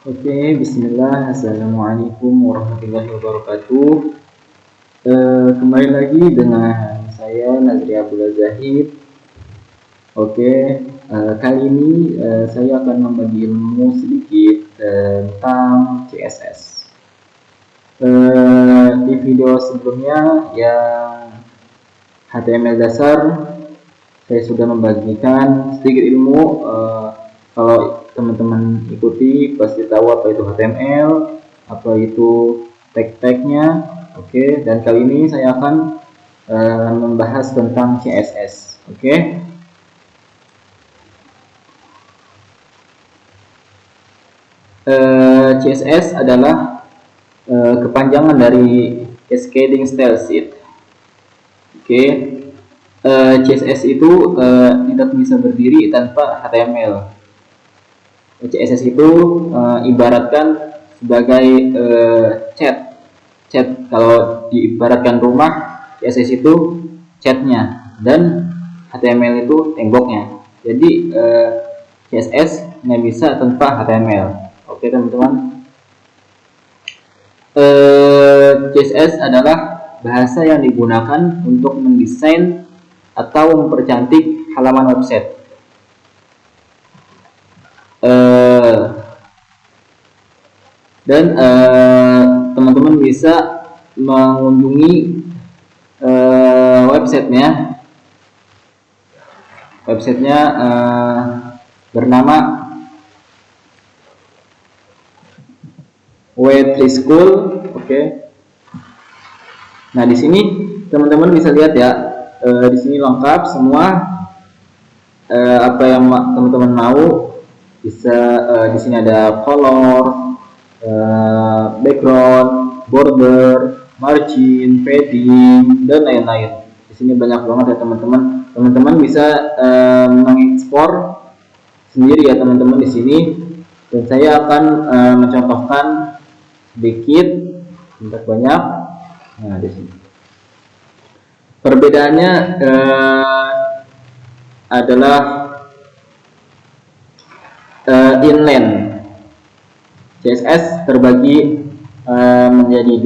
Oke, bismillah. Assalamualaikum warahmatullahi wabarakatuh. Kembali lagi dengan saya Nazri Abdullah Zahid. Oke, kali ini saya akan membagi ilmu sedikit tentang CSS. Di video sebelumnya yang HTML dasar, saya sudah membagikan sedikit ilmu. Kalau teman-teman ikuti pasti tahu apa itu HTML, apa itu tag-tagnya. Oke, dan kali ini saya akan membahas tentang CSS. Oke. CSS adalah kepanjangan dari Cascading Style Sheet. Oke. CSS itu tidak bisa berdiri tanpa HTML. CSS itu ibaratkan sebagai cat. Kalau diibaratkan rumah, CSS itu catnya dan HTML itu temboknya. Jadi CSS nggak bisa tanpa HTML. Oke teman-teman. CSS adalah bahasa yang digunakan untuk mendesain atau mempercantik halaman website. Dan teman-teman bisa mengunjungi websitenya bernama W3 School. Oke. Nah, di sini teman-teman bisa lihat ya, di sini lengkap semua apa yang teman-teman mau. Bisa di sini ada color, background, border, margin, padding, dan lain-lain. Di sini banyak banget ya teman-teman. Teman-teman bisa mengekspor sendiri ya teman-teman di sini. Dan saya akan mencontohkan sedikit, tidak banyak. Nah, di sini perbedaannya adalah inline. CSS terbagi menjadi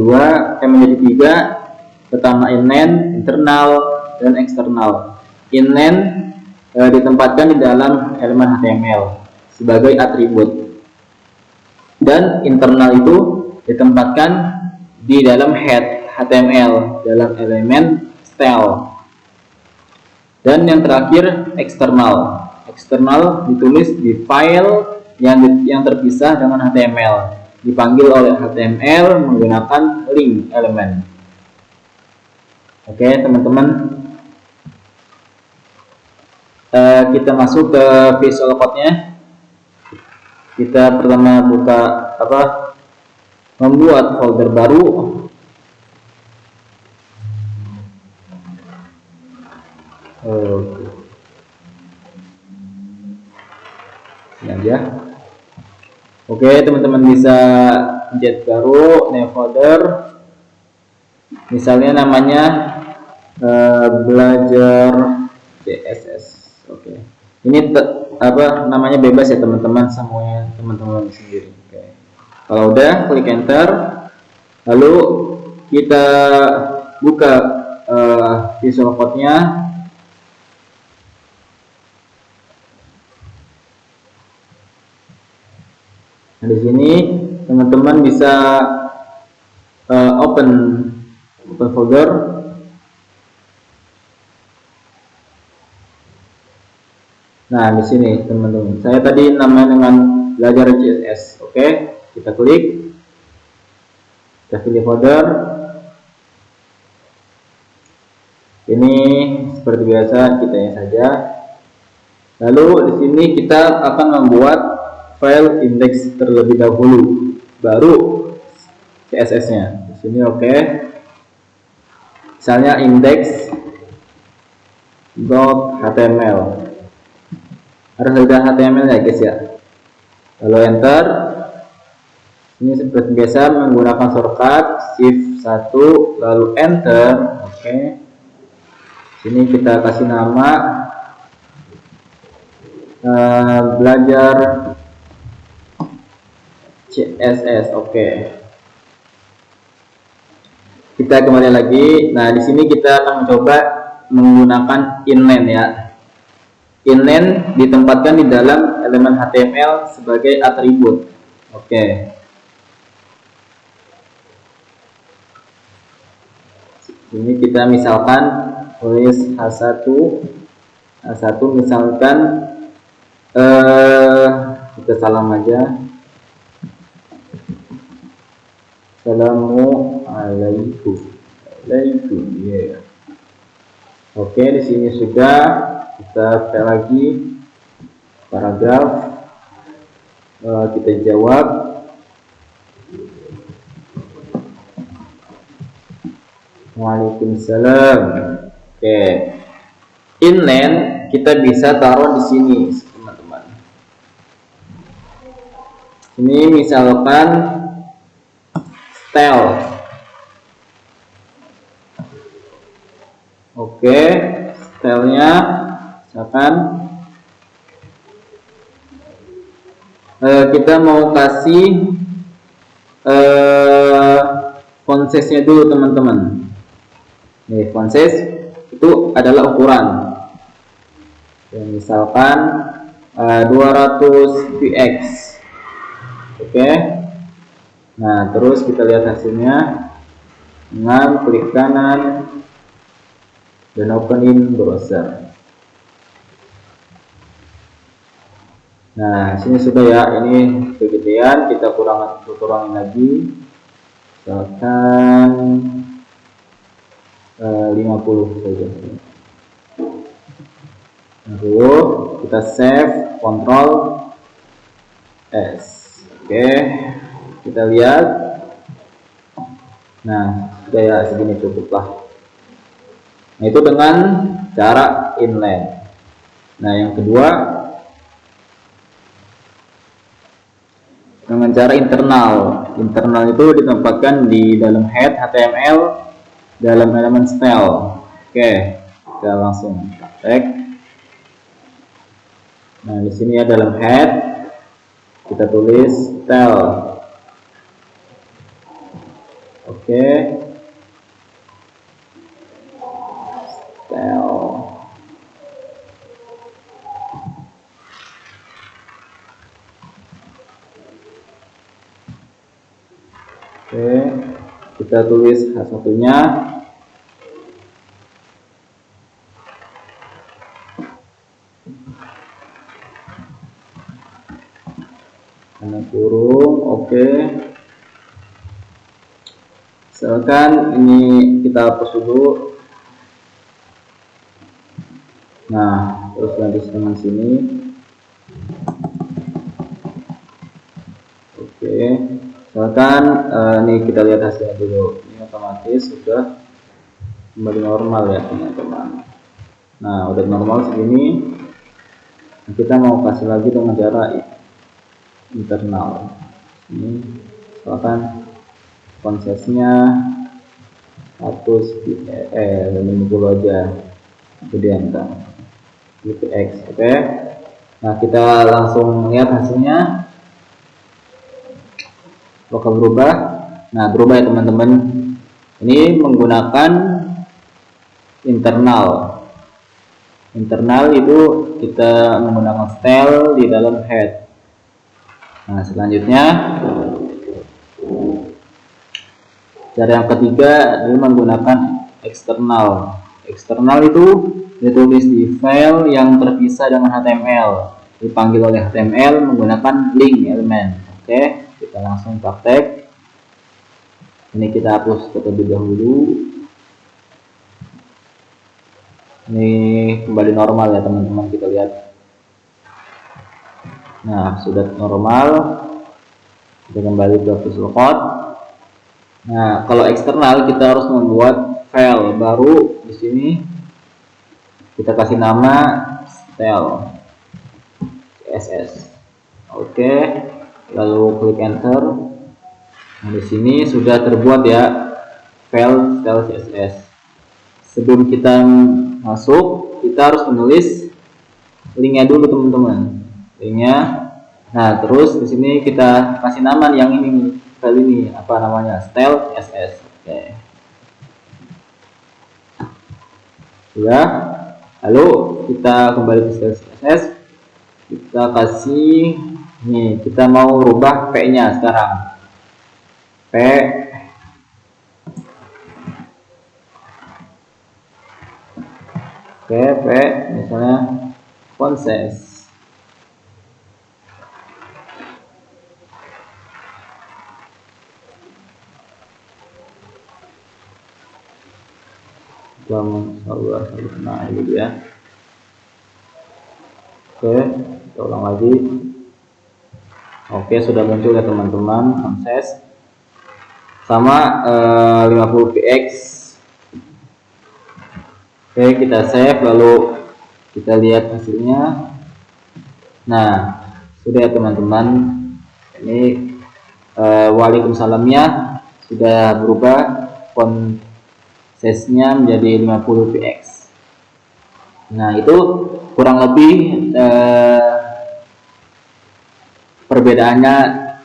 tiga. Pertama inline, internal, dan eksternal. Inline ditempatkan di dalam elemen HTML sebagai atribut, dan internal itu ditempatkan di dalam head HTML dalam elemen style. Dan yang terakhir eksternal. Eksternal ditulis di file yang terpisah dengan HTML, dipanggil oleh HTML menggunakan link elemen. Oke teman-teman, kita masuk ke Visual Code-nya. Kita pertama buka membuat folder baru. Ini aja. Oke teman-teman bisa pencet baru, new folder. Misalnya namanya belajar CSS. Oke. Ini namanya bebas ya teman-teman, semuanya teman-teman sendiri. Oke. Kalau udah klik enter, lalu kita buka Visual Code-nya. Nah, di sini teman-teman bisa open folder. Nah, di sini teman-teman, saya tadi namanya dengan belajar CSS. Oke, kita klik, kita pilih folder. Ini seperti biasa kita yang saja. Lalu di sini kita akan membuat file index terlebih dahulu, baru CSS-nya. Di sini oke. Misalnya index.html. Harus ada HTML ya guys ya. Lalu enter. Ini seperti biasa menggunakan shortcut shift 1 lalu enter. Oke. Sini kita kasih nama belajar CSS. Oke. Kita kembali lagi. Nah, di sini kita akan mencoba menggunakan inline ya. Inline ditempatkan di dalam elemen HTML sebagai atribut. Oke. Ini kita misalkan tulis H1 misalkan kita salam aja. Assalamualaikum. Ya. Oke, di sini sudah. Kita pakai lagi paragraf. Kita jawab. Waalaikumsalam. Oke. Inline kita bisa taruh di sini, teman-teman. Ini misalkan style. Oke, stylenya misalkan kita mau kasih font size-nya dulu, teman-teman. Nih, font size itu adalah ukuran. Ya, misalkan 200 px. Oke. Nah, terus kita lihat hasilnya dengan klik kanan dan opening browser. Nah, sini sudah ya, ini kegedean, kita kurangin lagi. Misalkan 50 saja. Lalu kita save, Ctrl S. Oke. Kita lihat. Nah, sudah ya, segini cukuplah. Nah, itu dengan cara inline. Nah, yang kedua dengan cara internal. Internal itu ditempatkan di dalam head HTML dalam elemen style. Oke, kita langsung praktek. Nah, di sini ya, dalam head kita tulis style. Oke. Style. Oke, kita tulis H1-nya. Tanda kurung. Oke. Misalkan ini kita hapus dulu. Nah, terus lanjut dengan sini. Oke. Misalkan ini kita lihat hasilnya dulu. Ini otomatis sudah kembali normal ya, teman-teman. Nah, udah normal segini. Kita mau kasih lagi dengan cara internal. Ini misalkan font size-nya 50 aja, kemudian gitu X. Oke. Nah, kita langsung lihat hasilnya. Apakah berubah? Nah, berubah ya, teman-teman. Ini menggunakan internal. Internal itu kita menggunakan style di dalam head. Nah, selanjutnya cara yang ketiga adalah menggunakan eksternal. Eksternal itu ditulis di file yang terpisah dengan HTML, dipanggil oleh HTML menggunakan link elemen. Oke, kita langsung praktek. Ini kita hapus terlebih dahulu. Ini kembali normal ya, teman-teman. Kita lihat. Nah, sudah normal. Kita kembali ke Visual Code. Nah, kalau eksternal kita harus membuat file baru. Di sini kita kasih nama style CSS. Oke, lalu klik enter. Nah, di sini sudah terbuat ya file style CSS. Sebelum kita masuk, kita harus menulis linknya dulu, teman-teman. Linknya Nah, terus di sini kita kasih nama yang ini nih, file ini apa namanya? Style SS. Oke. Ya. Lalu kita kembali ke style CSS. Kita kasih nih, kita mau rubah P-nya sekarang. P misalnya font size. Nah, ini dia. Oke, kita ulang lagi. Oke, sudah muncul ya teman-teman, font size sama 50px. Oke, kita save lalu kita lihat hasilnya. Nah, sudah ya teman-teman, ini Waalaikumsalamnya sudah berubah, font size-nya menjadi 50px. Nah, itu kurang lebih perbedaannya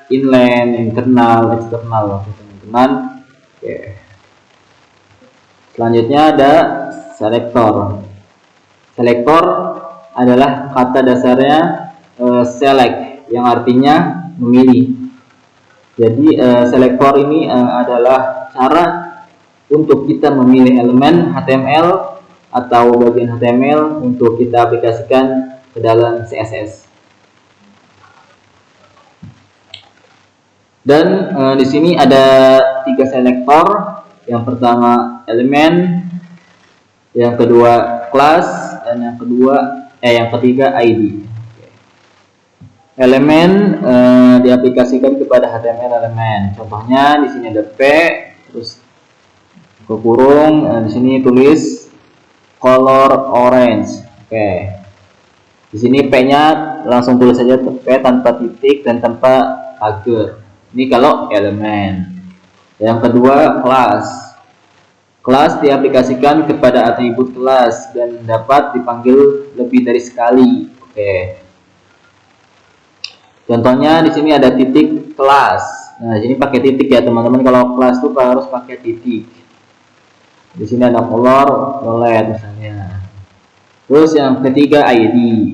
inline, internal, eksternal teman-teman. Oke. Selanjutnya ada selektor. Selektor adalah kata dasarnya select, yang artinya memilih. Jadi selektor ini adalah cara untuk kita memilih elemen HTML atau bagian HTML untuk kita aplikasikan ke dalam CSS. Dan di sini ada 3 selektor. Yang pertama elemen, yang kedua class, dan yang ketiga ID. Elemen diaplikasikan kepada HTML elemen. Contohnya di sini ada P, terus ke kurung, di sini tulis color orange. Oke. Di sini P-nya langsung tulis saja P tanpa titik dan tanpa pagar. Ini kalau elemen. Yang kedua class. Kelas diaplikasikan kepada atribut kelas dan dapat dipanggil lebih dari sekali. Oke. Contohnya di sini ada titik kelas. Nah, di sini pakai titik ya teman-teman. Kalau kelas itu harus pakai titik. Di sini ada color, wallet misalnya. Terus yang ketiga ID.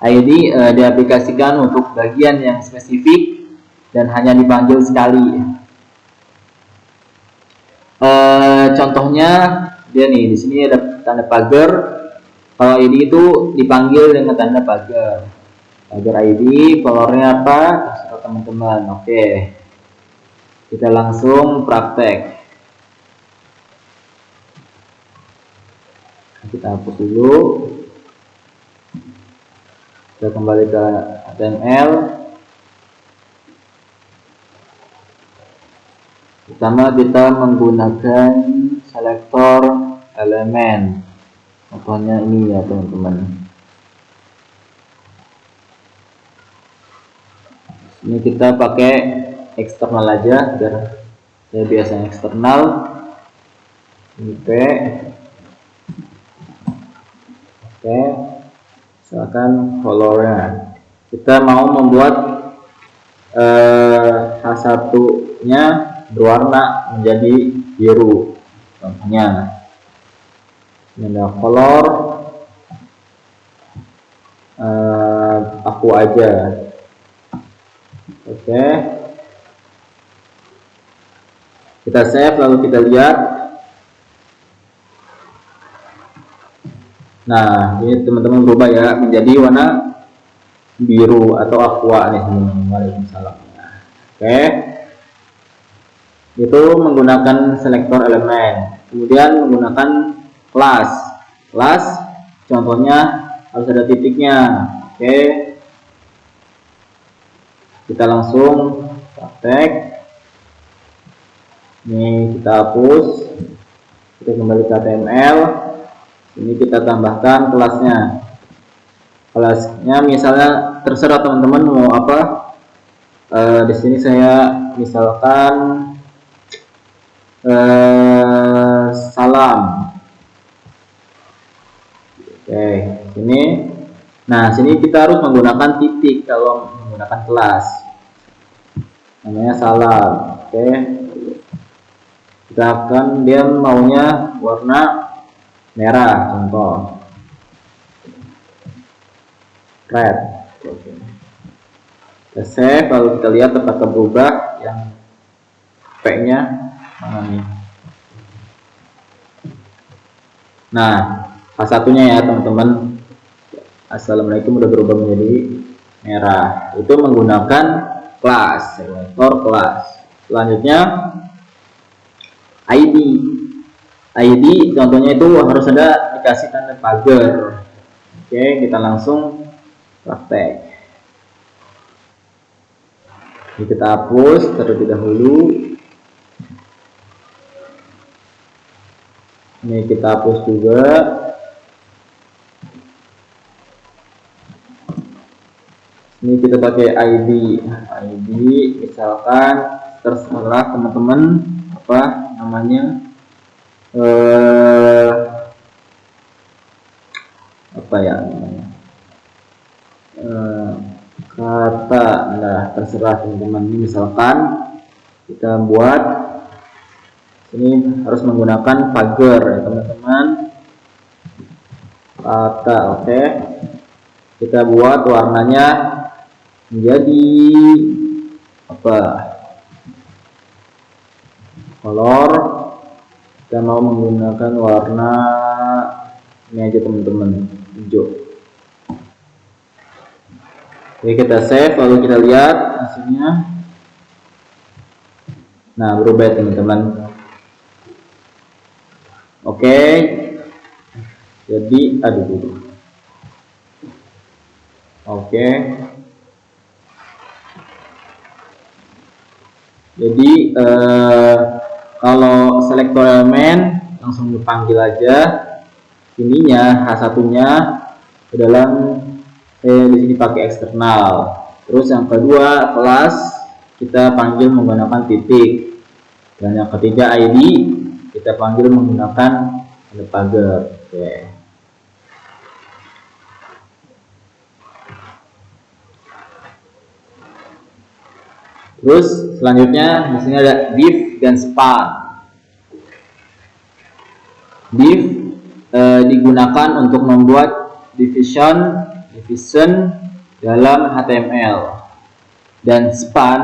ID diaplikasikan untuk bagian yang spesifik dan hanya dipanggil sekali. Contohnya dia nih, di sini ada tanda pagar. Kalau ID itu dipanggil dengan tanda pagar. Pagar ID, colornya apa? Terserah teman-teman. Oke. Kita langsung praktek. Kita hapus dulu. Kita kembali ke HTML. Pertama kita menggunakan selektor elemen. Contohnya ini ya teman-teman. Ini kita pakai eksternal aja biar saya biasanya eksternal. Ini P. Oke, misalkan colornya kita mau membuat H1 nya berwarna menjadi biru. Contohnya ini ada color aku aja. Oke, kita save lalu kita lihat. Nah, ini teman-teman berubah ya menjadi warna biru atau aqua nih teman-teman. Waalaikumsalam. Oke, itu menggunakan selektor elemen. Kemudian menggunakan class. Class contohnya harus ada titiknya. Oke, kita langsung praktek. Ini kita hapus. Kita kembali ke HTML. Ini kita tambahkan kelasnya. Kelasnya misalnya terserah teman-teman mau apa. Di sini saya misalkan salam. Oke, sini. Nah, sini kita harus menggunakan titik kalau menggunakan kelas, namanya salam. Oke, kita akan, dia maunya warna merah, contoh red. Oke. Kita save, lalu kita lihat apakah berubah yang P-nya mana nih. Nah, satunya ya teman-teman, assalamualaikum udah berubah menjadi merah. Itu menggunakan kelas, selektor kelas. Selanjutnya ID. ID contohnya itu harus ada dikasih tanda pagar. Oke, kita langsung praktek. Ini kita hapus terlebih dahulu. Ini kita hapus juga. Ini kita pakai ID. ID misalkan terserah teman-teman apa namanya, apa ya namanya, kata, nah terserah teman-teman. Ini misalkan kita buat ini harus menggunakan pagar ya teman-teman, kata. Oke, kita buat warnanya menjadi apa, color. Kita mau menggunakan warna ini aja teman-teman, hijau. Oke, kita save, lalu kita lihat hasilnya. Nah, berubah ya teman-teman. Oke, jadi aduh. Oke, jadi kalau selektor elemen langsung dipanggil aja ininya, H1-nya ke dalam di sini pakai eksternal. Terus yang kedua kelas kita panggil menggunakan titik, dan yang ketiga ID kita panggil menggunakan tanda pagar. Oke. Terus selanjutnya di sini ada div dan span. Div digunakan untuk membuat division dalam HTML, dan span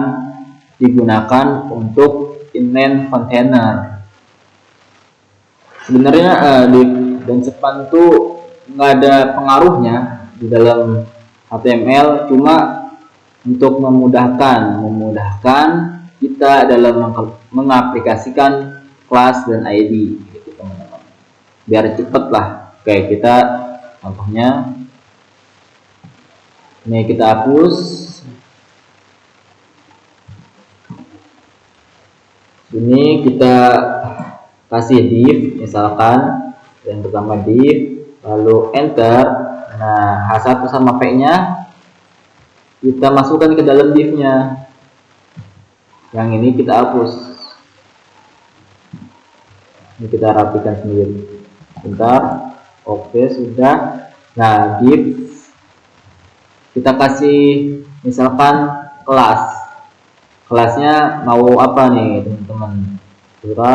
digunakan untuk inline container. Sebenarnya div dan span itu nggak ada pengaruhnya di dalam HTML, cuma untuk memudahkan kita dalam mengaplikasikan kelas dan ID gitu teman-teman, biar cepet lah. Oke, kita contohnya ini kita hapus. Ini kita kasih div misalkan, yang pertama div, lalu enter. Nah, H1 sama P-nya kita masukkan ke dalam div-nya. Yang ini kita hapus. Ini kita rapikan sendiri. Bentar. Oke, sudah. Nah, div kita kasih misalkan kelasnya mau apa nih teman-teman, kita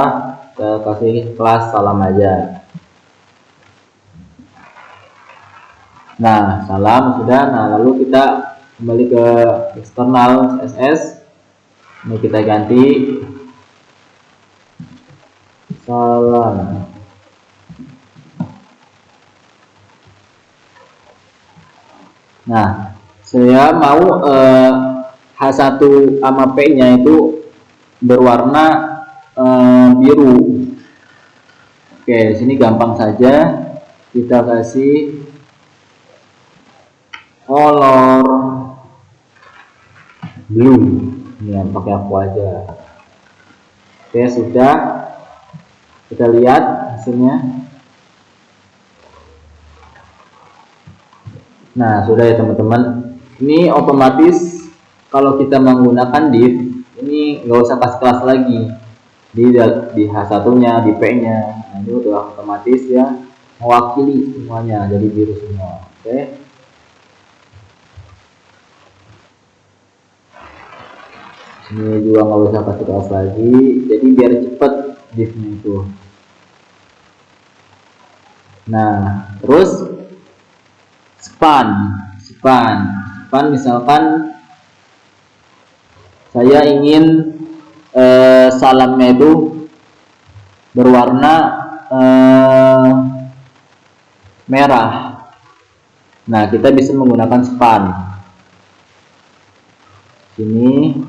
kasih kelas salam aja. Nah, salam sudah. Nah, lalu kita kembali ke eksternal CSS. Ini kita ganti salam. Nah, saya mau H1 sama P-nya itu berwarna biru. Oke, di sini gampang saja, kita kasih color blue. Ini pakai aku aja. Oke, sudah. Kita lihat hasilnya. Nah, sudah ya teman-teman. Ini otomatis kalau kita menggunakan div, ini nggak usah kasih kelas lagi di H1-nya, di P-nya. Nah, ini udah otomatis ya mewakili semuanya, jadi biru semua. Oke. Ini juga nggak usah kasih kelas lagi, jadi biar cepet div-nya itu. Nah, terus span misalkan saya ingin salamnya itu berwarna merah. Nah, kita bisa menggunakan span. Sini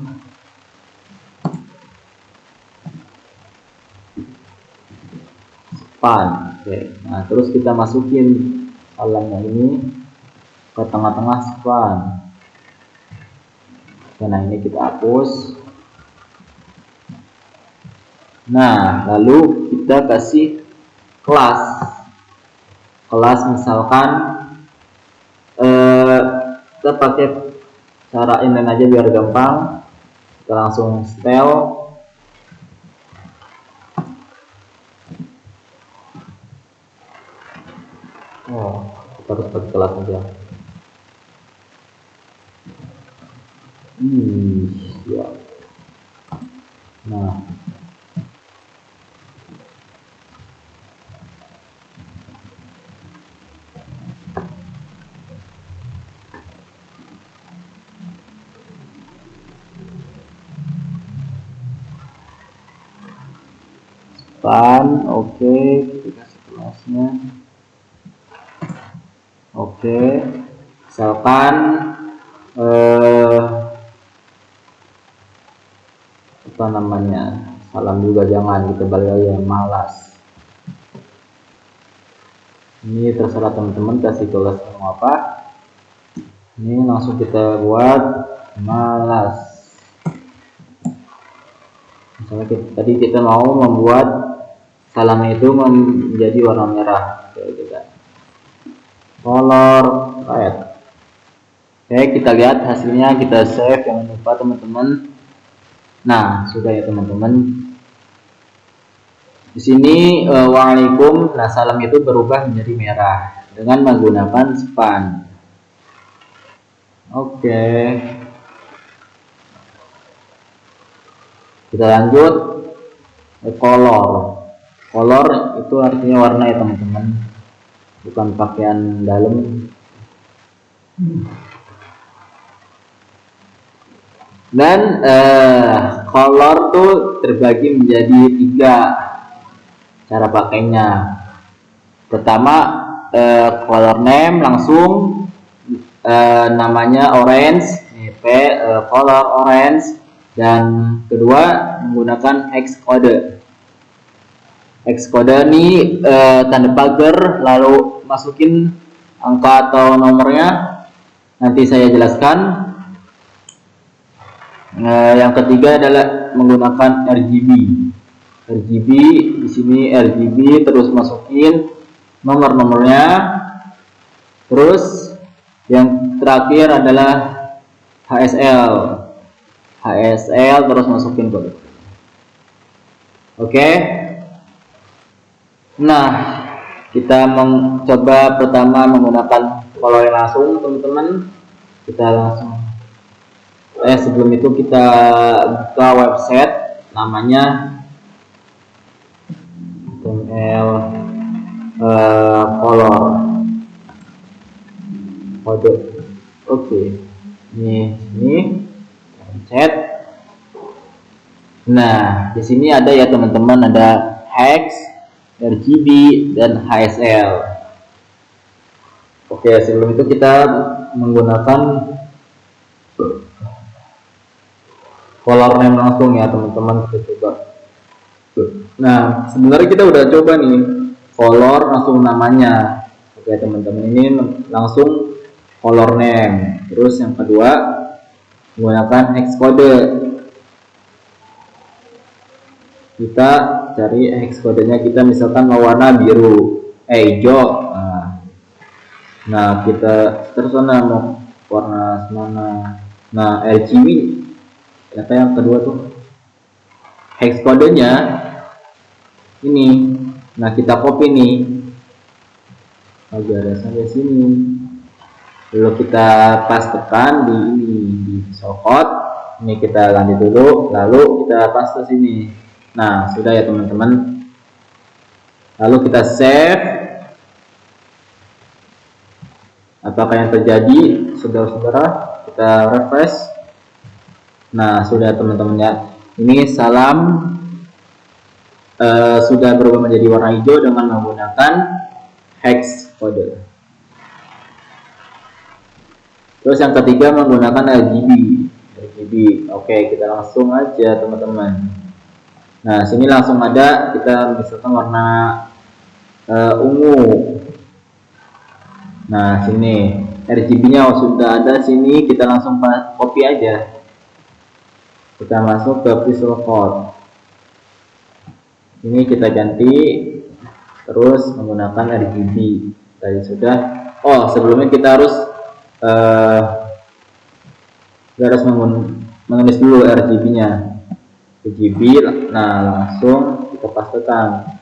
span. Oke. Nah, terus kita masukin salamnya ini ke tengah-tengah span. Nah, ini kita hapus. Nah, lalu kita kasih kelas misalkan kita pakai cara inline aja biar gampang. Kita langsung setel. Kita harus pakai kelas aja. Ya. Nah, span, oke, kita kasih kelasnya. Oke, misalkan apa namanya, salam juga jangan, kita balik aja, malas. Ini terserah teman-teman kasih kelas mau apa. Ini langsung kita buat malas. Misalnya tadi kita mau membuat salamnya itu menjadi warna merah, kita color red. Oke, kita lihat hasilnya, kita save, jangan lupa teman-teman. Nah, sudah ya teman-teman. Di sini waalaikum, nah salam itu berubah menjadi merah dengan menggunakan span. Oke. Kita lanjut color. Color itu artinya warna ya teman-teman, bukan pakaian dalam. Dan color tuh terbagi menjadi 3 cara pakainya. Pertama, color name langsung namanya orange, color orange. Dan kedua, menggunakan hex code. Hex code ini tanda pagar, lalu masukin angka atau nomornya, nanti saya jelaskan. Yang ketiga adalah menggunakan RGB. Di sini RGB, terus masukin nomor-nomornya. Terus yang terakhir adalah HSL, terus masukin kode. Oke. Nah, kita mencoba pertama menggunakan color langsung teman-teman. Kita langsung sebelum itu kita buka website namanya HTML color kode. Oke. Ini chat. Nah, di sini ada ya teman-teman, ada hex, RGB, dan HSL. Oke, sebelum itu kita menggunakan color name langsung ya teman-teman, kita coba. Nah, sebenarnya kita udah coba nih color langsung namanya. Oke teman-teman, ini langsung color name. Terus yang kedua menggunakan hex code. Kita cari hex kodenya, kita misalkan mau warna biru, hijau. Nah, kita terserah mau warna mana. Nah, RGB kata yang kedua tuh hex kodenya ini. Nah, kita copy nih agar sampai sini. Lalu kita pastekan di shortcut. Ini kita ganti dulu, lalu kita paste sini. Nah, sudah ya teman-teman. Lalu kita save. Apakah yang terjadi, saudara-saudara? Kita refresh. Nah, sudah teman-teman ya. Ini salam sudah berubah menjadi warna hijau dengan menggunakan hex kode. Terus yang ketiga menggunakan RGB. Oke, kita langsung aja teman-teman. Nah, sini langsung ada, kita misalkan warna ungu. Nah, sini RGB-nya sudah ada, sini kita langsung copy aja. Kita masuk ke visual code. Ini kita ganti, terus menggunakan RGB. Tadi sudah. Oh, sebelumnya kita harus menulis dulu RGB-nya. RGB, nah langsung kita pastekan.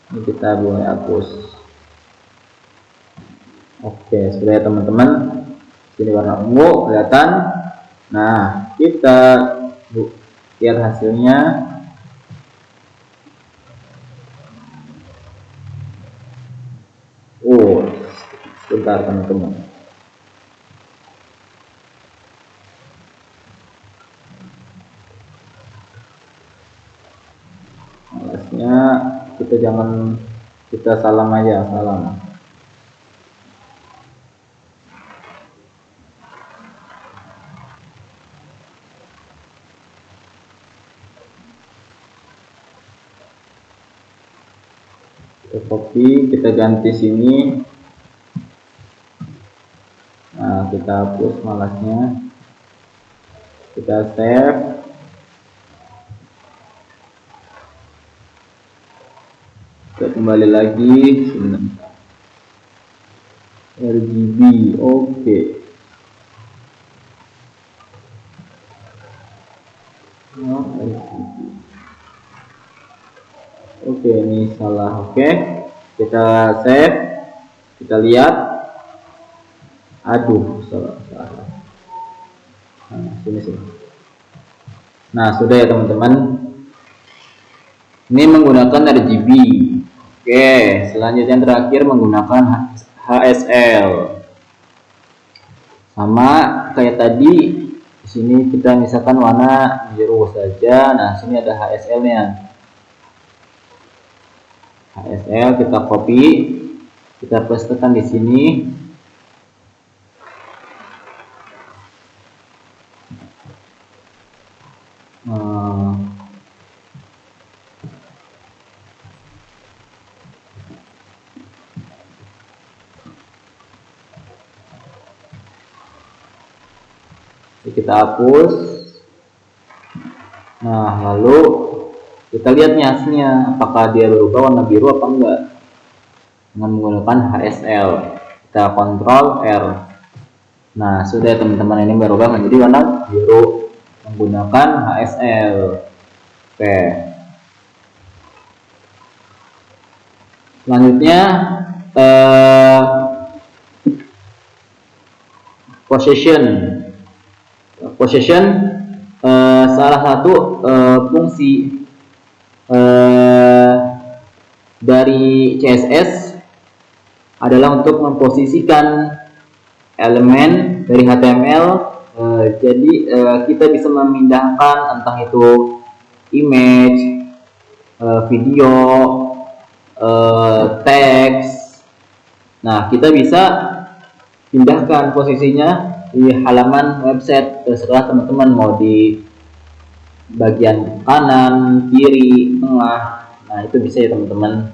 Ini kita boleh hapus. Oke, sudah ya teman-teman. Ini warna ungu kelihatan. Nah, kita lihat hasilnya. Oh, sebentar teman-teman. Alasnya kita salam aja, salam. Kita copy, kita ganti sini. Nah, kita hapus malasnya, kita save. Kita kembali lagi RGB. Oke. Oke, ini salah. Oke, kita save, kita lihat. Aduh, salah. Nah, sini. Nah, sudah ya teman-teman. Ini menggunakan RGB. Oke, selanjutnya yang terakhir menggunakan HSL. Sama kayak tadi. Di sini kita misalkan warna biru saja. Nah, sini ada HSL-nya. HSL kita copy, kita pastekan di sini. Kita hapus. Nah, lalu kita lihat nih hasilnya, apakah dia berubah warna biru apa enggak dengan menggunakan HSL. Kita Ctrl R. Nah, sudah teman-teman, ini berubah menjadi warna biru menggunakan HSL. Oke, selanjutnya position salah satu fungsi dari CSS adalah untuk memposisikan elemen dari HTML. Jadi kita bisa memindahkan entah itu image, video, teks. Nah, kita bisa pindahkan posisinya di halaman website, terserah teman-teman mau di bagian kanan, kiri, tengah. Nah, itu bisa ya teman-teman.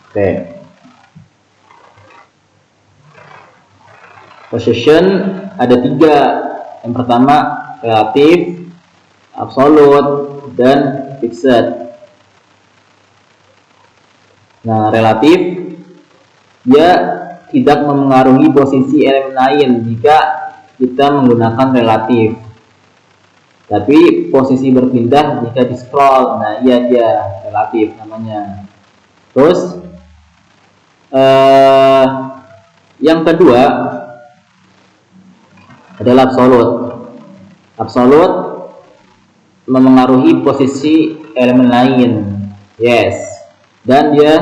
Oke, position ada 3. Yang pertama relatif, absolute, dan fixed. Nah, relatif dia tidak memengaruhi posisi elemen lain jika kita menggunakan relatif, tapi posisi berpindah jika di scroll. Nah, iya dia relatif namanya. Terus yang kedua adalah absolut. Absolut memengaruhi posisi elemen lain. Yes. Dan dia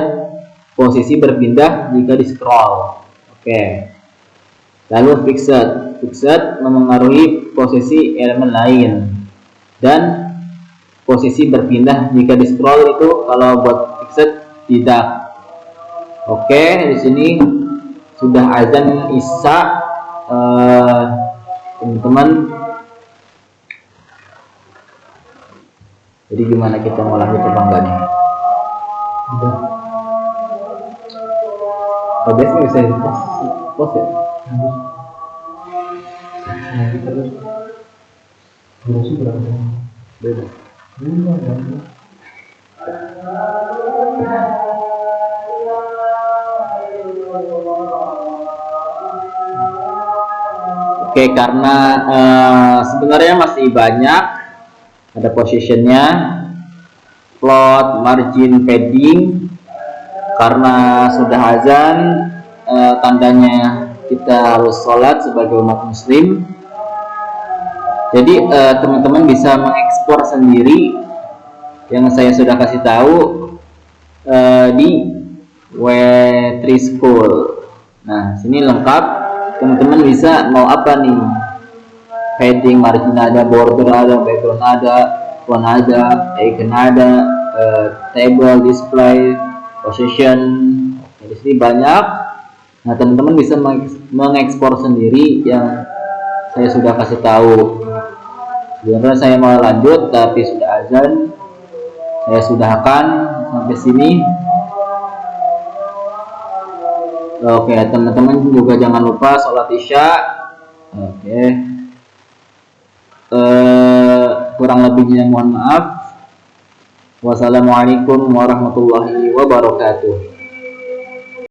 posisi berpindah jika di scroll. Oke. Lalu fixed. Fixed memengaruhi posisi elemen lain. Dan posisi berpindah jika di scroll itu kalau buat fixed tidak. Oke, di sini sudah azan isya, teman-teman. Jadi gimana kita mau lanjut apa enggak nih? Udah. OBS ini bisa di post ya? Habis. Nah, kita terus. Durasi berapa? Beda. Oke, karena sebenarnya masih banyak, ada positionnya, float, margin, padding. Karena sudah azan, tandanya kita harus sholat sebagai umat muslim. Jadi teman-teman bisa mengekspor sendiri yang saya sudah kasih tahu di W3 School. Nah, sini lengkap. Teman-teman bisa mau apa nih? Padding, margin ada, border ada, background ada, font ada, icon ada, table, display, position. Oke, di sini banyak. Nah, teman-teman bisa mengekspor sendiri yang saya sudah kasih tahu. Sebenarnya saya mau lanjut tapi sudah azan. Saya sudahkan sampai sini. Oke, teman-teman juga jangan lupa sholat isya. Oke. Kurang lebihnya mohon maaf. Wassalamualaikum warahmatullahi wabarakatuh.